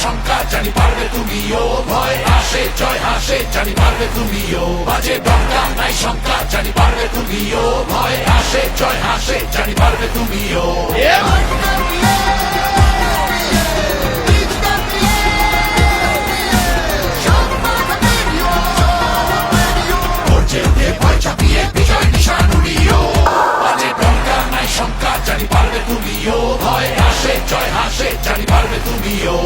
শঙ্কা জানি পারবে তুমিও, ভয় আসে জয় হাসে জানি পারবে তুমিও, বাজে ডঙ্কা নাই শঙ্কা জানি পারবে তুমিও, ভয় আসে জয় হাসে জানি পারবে তুমিও। ভয় চাপিয়ে বিজয় নিশান উড়িও, বাজে ডঙ্কা নাই শঙ্কা জানি পারবে তুমিও, ভয় আসে জয় হাসে জানি পারবে তুমিও।